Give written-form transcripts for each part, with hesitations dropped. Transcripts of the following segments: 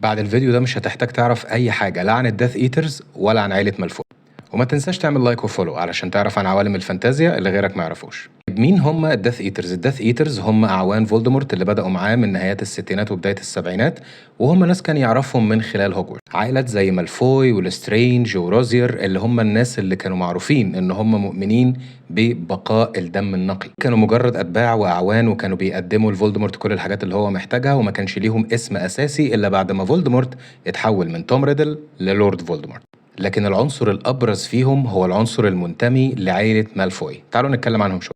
بعد الفيديو ده مش هتحتاج تعرف أي حاجة لا عن الداث ايترز ولا عن عائلة مالفوي، وما تنساش تعمل لايك وفولو علشان تعرف عن عوالم الفانتازيا اللي غيرك ما يعرفوش. مين هم الداث ايترز؟ الداث ايترز هم اعوان فولدمورت اللي بدأوا معاه من نهايات الستينات وبداية السبعينات، وهم ناس كان يعرفهم من خلال هوجورتس. عائلات زي مالفوي ولسترينج وروزير اللي هم الناس اللي كانوا معروفين ان هم مؤمنين ببقاء الدم النقي، كانوا مجرد اتباع واعوان وكانوا بيقدموا لفولدمورت كل الحاجات اللي هو محتاجها، وما كانش ليهم اسم اساسي الا بعد ما فولدمورت اتحول من توم ريدل للورد فولدمورت. لكن العنصر الأبرز فيهم هو العنصر المنتمي لعائلة مالفوي. تعالوا نتكلم عنهم شوية.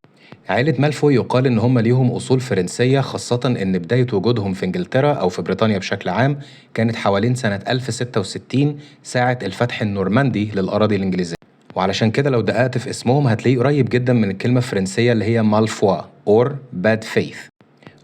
عائلة مالفوي يقال إن هم ليهم أصول فرنسية، خاصة إن بداية وجودهم في إنجلترا أو في بريطانيا بشكل عام كانت حوالين سنة 1066 ساعة الفتح النورماندي للأراضي الإنجليزية، وعلشان كده لو دققت في اسمهم هتلاقيه قريب جدا من الكلمة الفرنسية اللي هي مالفوا or bad faith،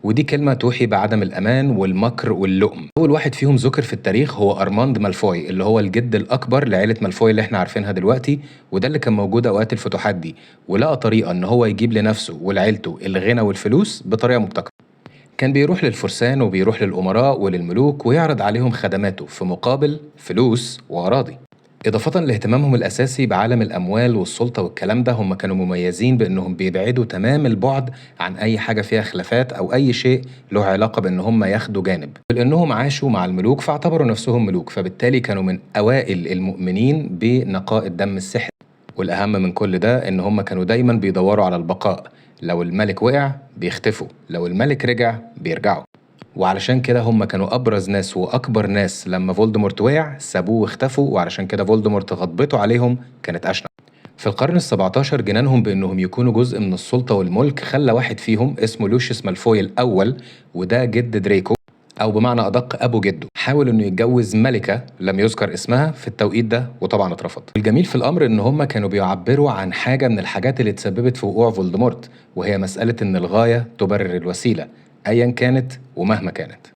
ودي كلمة توحي بعدم الأمان والمكر واللؤم. أول واحد فيهم ذكر في التاريخ هو أرماند مالفوي اللي هو الجد الأكبر لعيلة مالفوي اللي احنا عارفينها دلوقتي، وده اللي كان موجود أوقات الفتوحات دي، ولقى طريقة إن هو يجيب لنفسه ولعيلته الغنى والفلوس بطريقة مبتكرة. كان بيروح للفرسان وبيروح للأمراء وللملوك ويعرض عليهم خدماته في مقابل فلوس وأراضي. إضافة لاهتمامهم الأساسي بعالم الأموال والسلطة والكلام ده، هم كانوا مميزين بأنهم بيبعدوا تمام البعد عن أي حاجة فيها خلافات أو أي شيء له علاقة بأن هم ياخدوا جانب، لأنهم عاشوا مع الملوك فاعتبروا نفسهم ملوك، فبالتالي كانوا من أوائل المؤمنين بنقاء الدم السحري. والأهم من كل ده إن هم كانوا دايما بيدوروا على البقاء، لو الملك وقع بيختفوا، لو الملك رجع بيرجعوا. وعلشان كده هم كانوا أبرز ناس وأكبر ناس لما فولدمورت وقع سابوه واختفوا، وعلشان كده فولدمورت غضبته عليهم كانت أشنع. في القرن ال17 جنانهم بأنهم يكونوا جزء من السلطة والملك خلى واحد فيهم اسمه لوشيوس مالفوي الأول، وده جد دريكو أو بمعنى أدق أبو جده، حاول إنه يتجوز ملكة لم يذكر اسمها في التوقيت ده وطبعا اترفض. الجميل في الأمر إن هم كانوا بيعبروا عن حاجة من الحاجات اللي تسببت في وقوع فولدمورت، وهي مسألة إن الغاية تبرر الوسيلة أيا كانت ومهما كانت.